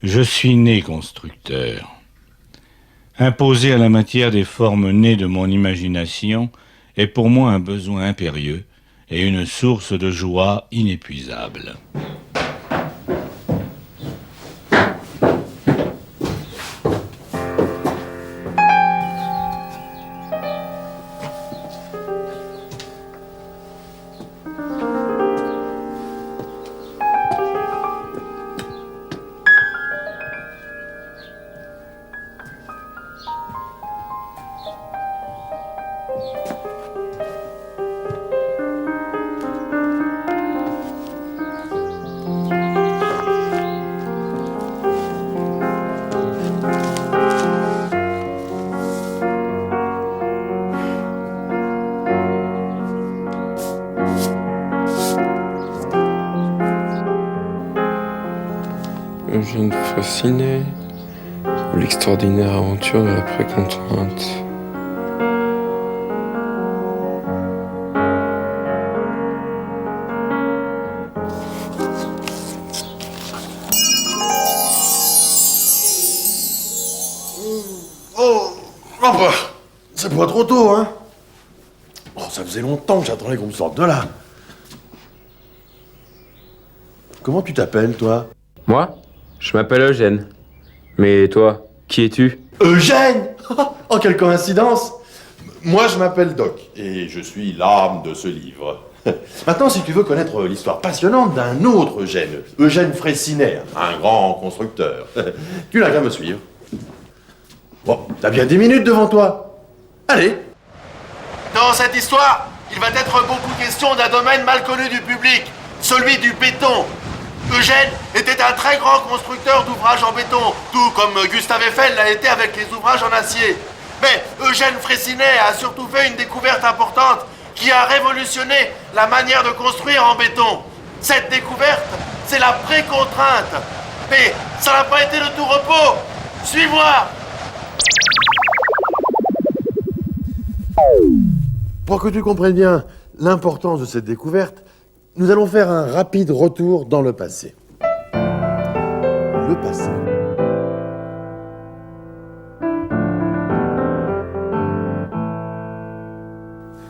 Je suis né constructeur. Imposer à la matière des formes nées de mon imagination est pour moi un besoin impérieux et une source de joie inépuisable. Eugène Freycinet ou l'extraordinaire aventure de la précontrainte. Oh, bah, c'est pas trop tôt, hein? Oh, ça faisait longtemps que j'attendais qu'on me sorte de là. Comment tu t'appelles, toi? Moi, je m'appelle Eugène. Mais toi, qui es-tu? Eugène! Oh, quelle coïncidence! Moi, je m'appelle Doc, et je suis l'âme de ce livre. Maintenant, si tu veux connaître l'histoire passionnante d'un autre Eugène, Eugène Freycinet, un grand constructeur, tu n'as qu'à me suivre. Bon, t'as bien 10 minutes devant toi. Allez! Dans cette histoire, il va être beaucoup question d'un domaine mal connu du public, celui du béton. Eugène était un très grand constructeur d'ouvrages en béton, tout comme Gustave Eiffel l'a été avec les ouvrages en acier. Mais Eugène Freycinet a surtout fait une découverte importante qui a révolutionné la manière de construire en béton. Cette découverte, c'est la précontrainte. Mais ça n'a pas été de tout repos. Suis-moi! Pour que tu comprennes bien l'importance de cette découverte, nous allons faire un rapide retour dans le passé. Le passé.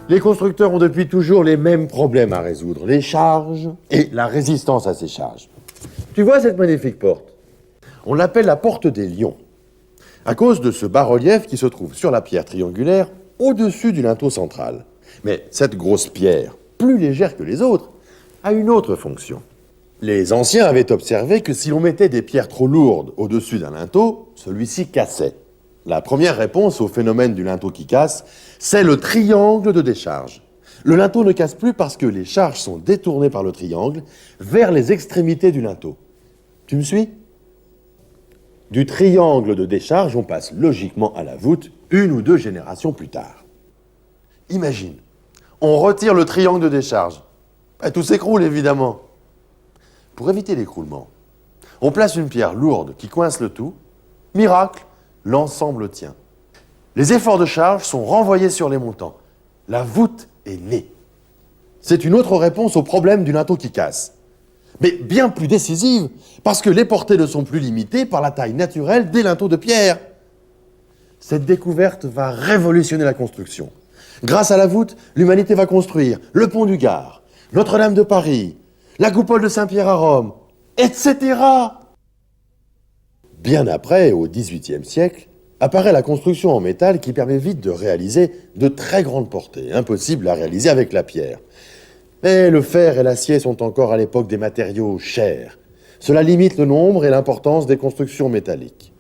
Les constructeurs ont depuis toujours les mêmes problèmes à résoudre, les charges et la résistance à ces charges. Tu vois cette magnifique porte? On l'appelle la porte des lions, à cause de ce bas-relief qui se trouve sur la pierre triangulaire au-dessus du linteau central. Mais cette grosse pierre, plus légère que les autres, a une autre fonction. Les anciens avaient observé que si l'on mettait des pierres trop lourdes au-dessus d'un linteau, celui-ci cassait. La première réponse au phénomène du linteau qui casse, c'est le triangle de décharge. Le linteau ne casse plus parce que les charges sont détournées par le triangle vers les extrémités du linteau. Tu me suis? Du triangle de décharge, on passe logiquement à la voûte une ou deux générations plus tard. Imagine, on retire le triangle de décharge. Tout s'écroule, évidemment. Pour éviter l'écroulement, on place une pierre lourde qui coince le tout. Miracle, l'ensemble tient. Les efforts de charge sont renvoyés sur les montants. La voûte est née. C'est une autre réponse au problème du linteau qui casse. Mais bien plus décisive, parce que les portées ne sont plus limitées par la taille naturelle des linteaux de pierre. Cette découverte va révolutionner la construction. Grâce à la voûte, l'humanité va construire le pont du Gard, Notre-Dame de Paris, la coupole de Saint-Pierre à Rome, etc. Bien après, au XVIIIe siècle, apparaît la construction en métal qui permet vite de réaliser de très grandes portées, impossibles à réaliser avec la pierre. Mais le fer et l'acier sont encore à l'époque des matériaux chers. Cela limite le nombre et l'importance des constructions métalliques.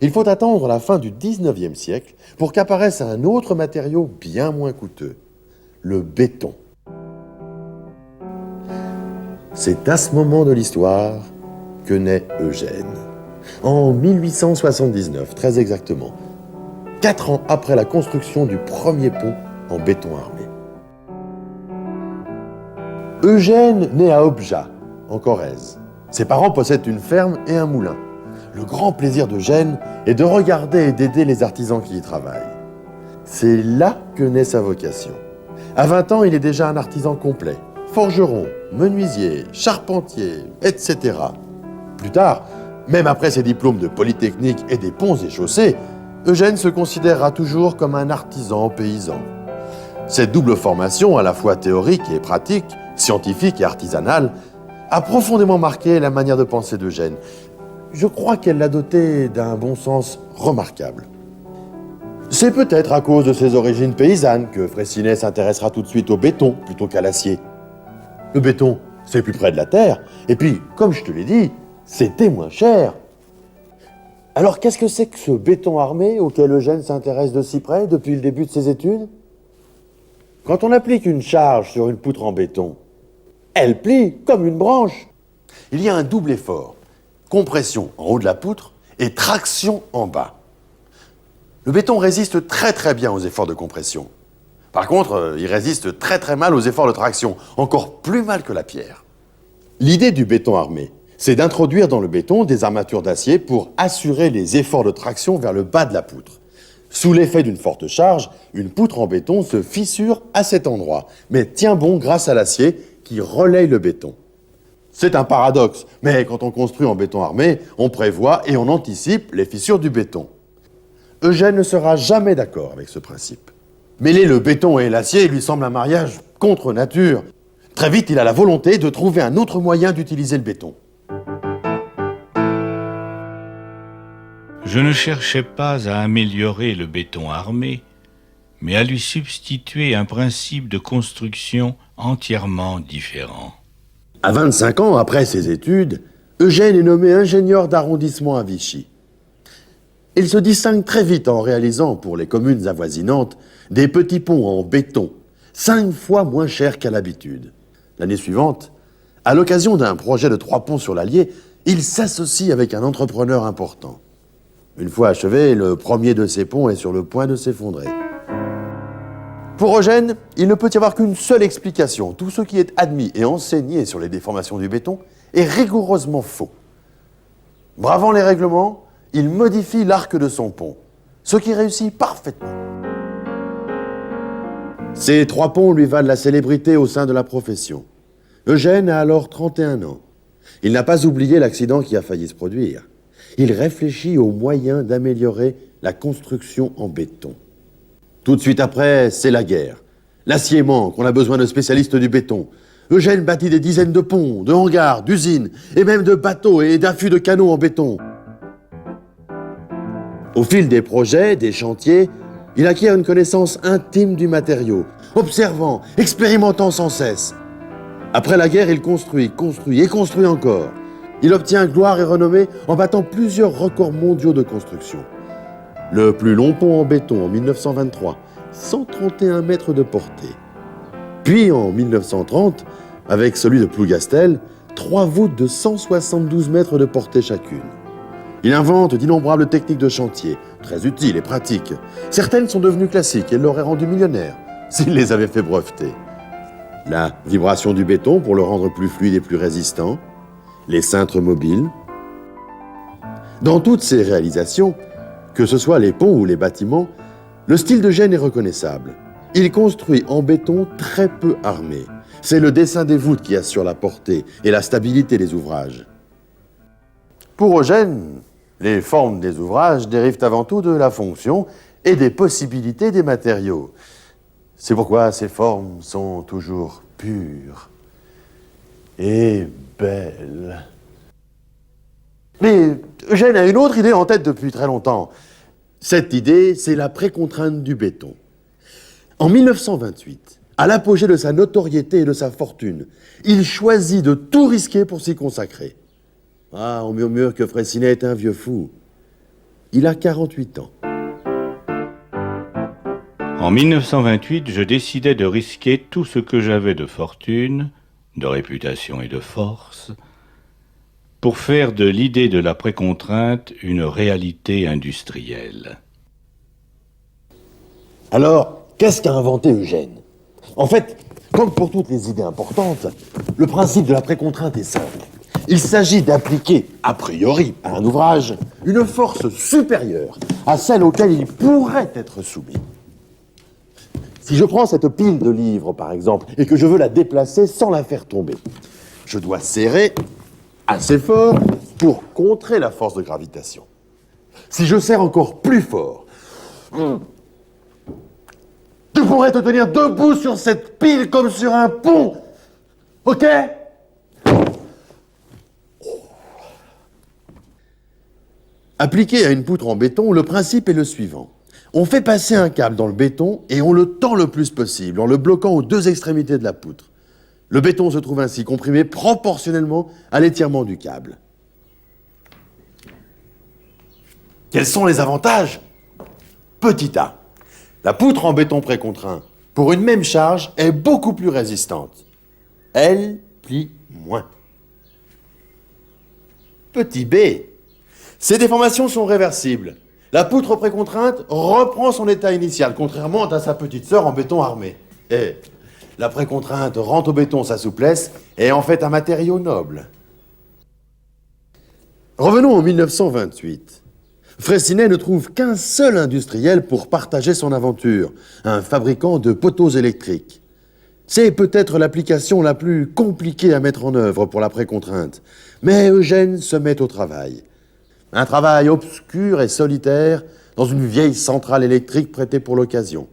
Il faut attendre la fin du XIXe siècle pour qu'apparaisse un autre matériau bien moins coûteux, le béton. C'est à ce moment de l'histoire que naît Eugène. En 1879, très exactement, 4 ans après la construction du premier pont en béton armé. Eugène naît à Objat, en Corrèze. Ses parents possèdent une ferme et un moulin. Le grand plaisir d'Eugène est de regarder et d'aider les artisans qui y travaillent. C'est là que naît sa vocation. À 20 ans, il est déjà un artisan complet. Forgeron, menuisier, charpentier, etc. Plus tard, Même après ses diplômes de Polytechnique et des ponts et chaussées, Eugène se considérera toujours comme un artisan paysan. Cette double formation, à la fois théorique et pratique, scientifique et artisanale, a profondément marqué la manière de penser d'Eugène. Je crois qu'elle l'a doté d'un bon sens remarquable. C'est peut-être à cause de ses origines paysannes que Freycinet s'intéressera tout de suite au béton plutôt qu'à l'acier. Le béton, c'est plus près de la terre, et puis, comme je te l'ai dit, c'était moins cher. Alors qu'est-ce que c'est que ce béton armé auquel Eugène s'intéresse de si près depuis le début de ses études? Quand on applique une charge sur une poutre en béton, elle plie comme une branche. Il y a un double effort, compression en haut de la poutre et traction en bas. Le béton résiste très très bien aux efforts de compression. Par contre, il résiste très très mal aux efforts de traction, encore plus mal que la pierre. L'idée du béton armé, c'est d'introduire dans le béton des armatures d'acier pour assurer les efforts de traction vers le bas de la poutre. Sous l'effet d'une forte charge, une poutre en béton se fissure à cet endroit, mais tient bon grâce à l'acier qui relaye le béton. C'est un paradoxe, mais quand on construit en béton armé, on prévoit et on anticipe les fissures du béton. Eugène ne sera jamais d'accord avec ce principe. Mêler le béton et l'acier lui semble un mariage contre nature. Très vite, il a la volonté de trouver un autre moyen d'utiliser le béton. Je ne cherchais pas à améliorer le béton armé, mais à lui substituer un principe de construction entièrement différent. À 25 ans après ses études, Eugène est nommé ingénieur d'arrondissement à Vichy. Il se distingue très vite en réalisant pour les communes avoisinantes des petits ponts en béton, 5 fois moins chers qu'à l'habitude. L'année suivante, à l'occasion d'un projet de 3 ponts sur l'Allier, il s'associe avec un entrepreneur important. Une fois achevé, le premier de ces ponts est sur le point de s'effondrer. Pour Eugène, il ne peut y avoir qu'une seule explication. Tout ce qui est admis et enseigné sur les déformations du béton est rigoureusement faux. Bravant les règlements, il modifie l'arc de son pont, ce qui réussit parfaitement. Ces 3 ponts lui valent la célébrité au sein de la profession. Eugène a alors 31 ans. Il n'a pas oublié l'accident qui a failli se produire. Il réfléchit aux moyens d'améliorer la construction en béton. Tout de suite après, c'est la guerre. L'acier manque, on a besoin de spécialistes du béton. Eugène bâtit des dizaines de ponts, de hangars, d'usines, et même de bateaux et d'affûts de canaux en béton. Au fil des projets, des chantiers, il acquiert une connaissance intime du matériau, observant, expérimentant sans cesse. Après la guerre, il construit et construit encore. Il obtient gloire et renommée en battant plusieurs records mondiaux de construction. Le plus long pont en béton en 1923, 131 mètres de portée. Puis en 1930, avec celui de Plougastel, 3 voûtes de 172 mètres de portée chacune. Il invente d'innombrables techniques de chantier, très utiles et pratiques. Certaines sont devenues classiques et l'auraient rendu millionnaire s'il les avait fait breveter. La vibration du béton pour le rendre plus fluide et plus résistant, les cintres mobiles. Dans toutes ces réalisations, que ce soit les ponts ou les bâtiments, le style d'Eugène est reconnaissable. Il construit en béton très peu armé. C'est le dessin des voûtes qui assure la portée et la stabilité des ouvrages. Pour Eugène, les formes des ouvrages dérivent avant tout de la fonction et des possibilités des matériaux. C'est pourquoi ces formes sont toujours pures et belles. Mais Eugène a une autre idée en tête depuis très longtemps. Cette idée, c'est la précontrainte du béton. En 1928, à l'apogée de sa notoriété et de sa fortune, il choisit de tout risquer pour s'y consacrer. Ah, on murmure que Freycinet est un vieux fou. Il a 48 ans. En 1928, je décidai de risquer tout ce que j'avais de fortune, de réputation et de force, pour faire de l'idée de la précontrainte une réalité industrielle. Alors, qu'est-ce qu'a inventé Eugène? En fait, comme pour toutes les idées importantes, le principe de la précontrainte est simple. Il s'agit d'appliquer, a priori, à un ouvrage, une force supérieure à celle auquel il pourrait être soumis. Si je prends cette pile de livres, par exemple, et que je veux la déplacer sans la faire tomber, je dois serrer assez fort pour contrer la force de gravitation. Si je serre encore plus fort, tu pourrais te tenir debout sur cette pile comme sur un pont. Ok? Appliqué à une poutre en béton, le principe est le suivant. On fait passer un câble dans le béton et on le tend le plus possible en le bloquant aux deux extrémités de la poutre. Le béton se trouve ainsi comprimé proportionnellement à l'étirement du câble. Quels sont les avantages? Petit a. La poutre en béton précontraint, pour une même charge, est beaucoup plus résistante. Elle plie moins. Petit b. Ces déformations sont réversibles. La poutre précontrainte reprend son état initial, contrairement à sa petite sœur en béton armé. Et la précontrainte rend au béton sa souplesse et en fait un matériau noble. Revenons en 1928. Freycinet ne trouve qu'un seul industriel pour partager son aventure, un fabricant de poteaux électriques. C'est peut-être l'application la plus compliquée à mettre en œuvre pour la précontrainte, mais Eugène se met au travail. Un travail obscur et solitaire dans une vieille centrale électrique prêtée pour l'occasion.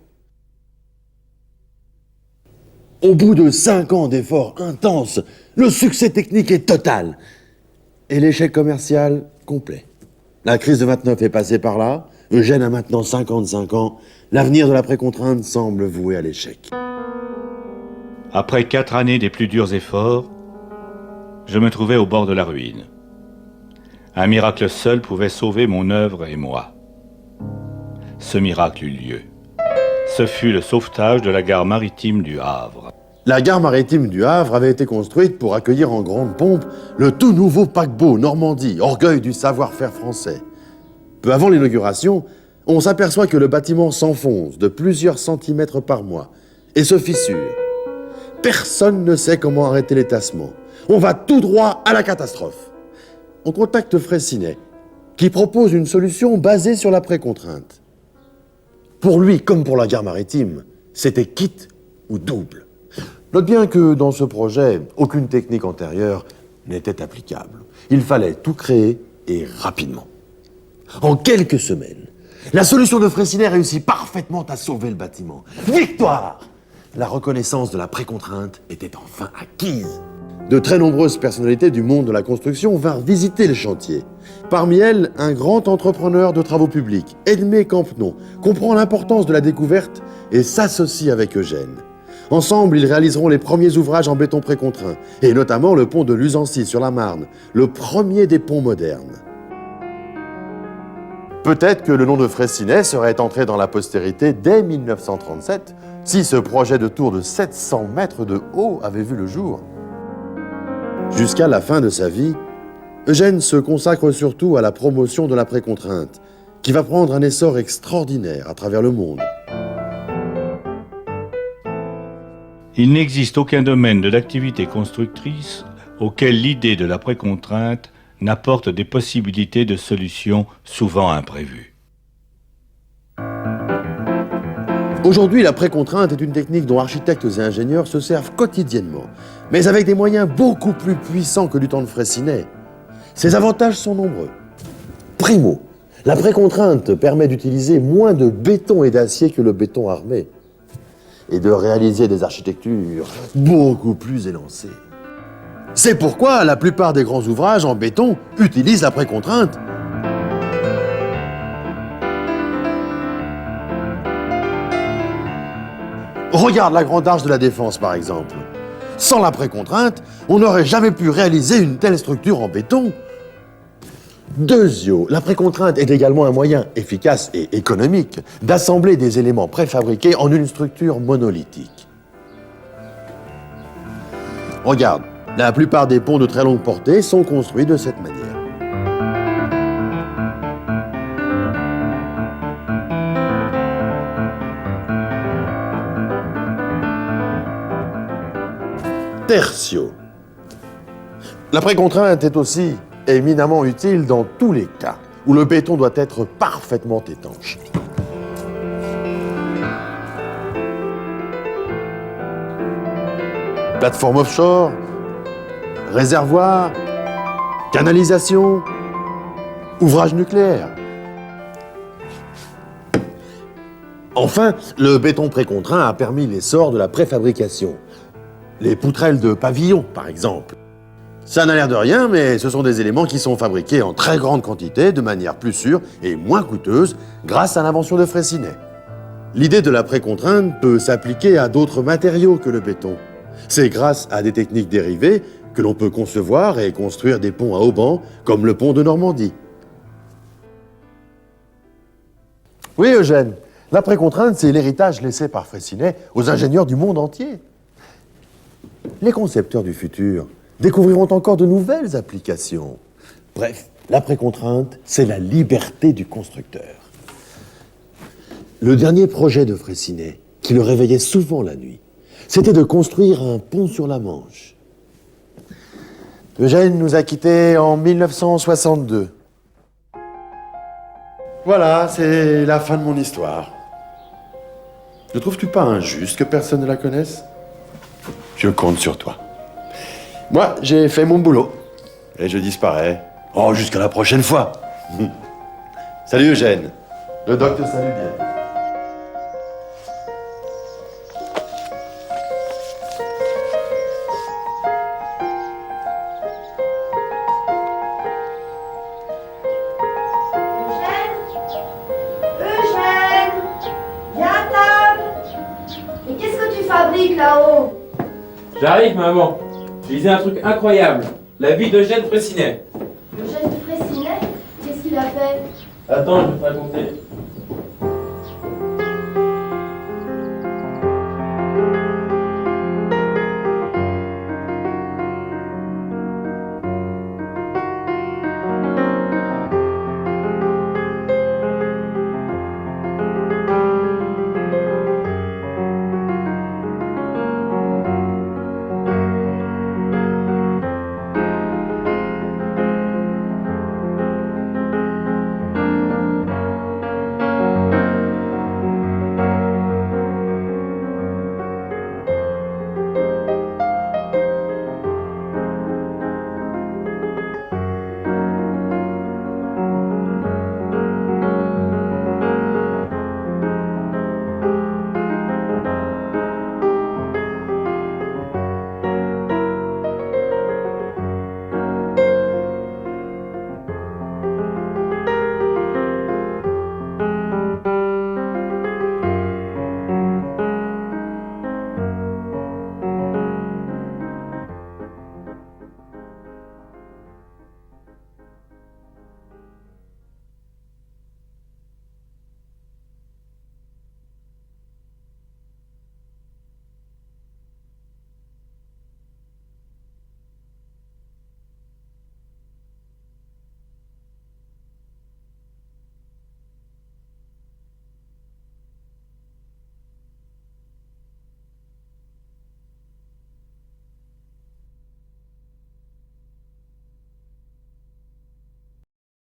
Au bout de 5 ans d'efforts intenses, le succès technique est total et l'échec commercial complet. La crise de 29 est passée par là, Eugène a maintenant 55 ans, l'avenir de la précontrainte semble voué à l'échec. Après 4 années des plus durs efforts, je me trouvais au bord de la ruine. Un miracle seul pouvait sauver mon œuvre et moi. Ce miracle eut lieu. Ce fut le sauvetage de la gare maritime du Havre. La gare maritime du Havre avait été construite pour accueillir en grande pompe le tout nouveau paquebot Normandie, orgueil du savoir-faire français. Peu avant l'inauguration, on s'aperçoit que le bâtiment s'enfonce de plusieurs centimètres par mois et se fissure. Personne ne sait comment arrêter les tassements. On va tout droit à la catastrophe. On contacte Freycinet, qui propose une solution basée sur la précontrainte. Pour lui, comme pour la gare maritime, c'était quitte ou double. Note bien que dans ce projet, aucune technique antérieure n'était applicable. Il fallait tout créer et rapidement. En quelques semaines, la solution de Freycinet réussit parfaitement à sauver le bâtiment. Victoire! La reconnaissance de la précontrainte était enfin acquise. De très nombreuses personnalités du monde de la construction vinrent visiter le chantier. Parmi elles, un grand entrepreneur de travaux publics, Edmé Campenon, comprend l'importance de la découverte et s'associe avec Eugène. Ensemble, ils réaliseront les premiers ouvrages en béton précontraint, et notamment le pont de Luzancy sur la Marne, le premier des ponts modernes. Peut-être que le nom de Freycinet serait entré dans la postérité dès 1937, si ce projet de tour de 700 mètres de haut avait vu le jour. Jusqu'à la fin de sa vie, Eugène se consacre surtout à la promotion de la précontrainte, qui va prendre un essor extraordinaire à travers le monde. Il n'existe aucun domaine de l'activité constructrice auquel l'idée de la précontrainte n'apporte des possibilités de solutions souvent imprévues. Aujourd'hui, la précontrainte est une technique dont architectes et ingénieurs se servent quotidiennement, mais avec des moyens beaucoup plus puissants que du temps de Freycinet. Ses avantages sont nombreux. Primo, la précontrainte permet d'utiliser moins de béton et d'acier que le béton armé, et de réaliser des architectures beaucoup plus élancées. C'est pourquoi la plupart des grands ouvrages en béton utilisent la précontrainte. Regarde la Grande Arche de la Défense, par exemple. Sans la précontrainte, on n'aurait jamais pu réaliser une telle structure en béton. Deuxièmement, la précontrainte est également un moyen efficace et économique d'assembler des éléments préfabriqués en une structure monolithique. Regarde, la plupart des ponts de très longue portée sont construits de cette manière. Tertio. La précontrainte est aussi éminemment utile dans tous les cas où le béton doit être parfaitement étanche. Plateforme offshore, réservoir, canalisation, ouvrage nucléaire. Enfin, le béton précontraint a permis l'essor de la préfabrication. Les poutrelles de pavillon, par exemple. Ça n'a l'air de rien, mais ce sont des éléments qui sont fabriqués en très grande quantité, de manière plus sûre et moins coûteuse, grâce à l'invention de Freycinet. L'idée de la précontrainte peut s'appliquer à d'autres matériaux que le béton. C'est grâce à des techniques dérivées que l'on peut concevoir et construire des ponts à haubans, comme le pont de Normandie. Oui, Eugène, la précontrainte, c'est l'héritage laissé par Freycinet aux ingénieurs du monde entier. Les concepteurs du futur découvriront encore de nouvelles applications. Bref, la précontrainte, c'est la liberté du constructeur. Le dernier projet de Freycinet, qui le réveillait souvent la nuit, c'était de construire un pont sur la Manche. Eugène nous a quittés en 1962. Voilà, c'est la fin de mon histoire. Ne trouves-tu pas injuste que personne ne la connaisse ? Je compte sur toi. Moi, j'ai fait mon boulot. Et je disparais. Oh, jusqu'à la prochaine fois. Salut Eugène. Le doc te salue bien. Eugène, viens à table. Mais qu'est-ce que tu fabriques là-haut? J'arrive, maman. Je lisais un truc incroyable. La vie d'Eugène Freycinet. Eugène Freycinet, qu'est-ce qu'il a fait? Attends, je vais te raconter.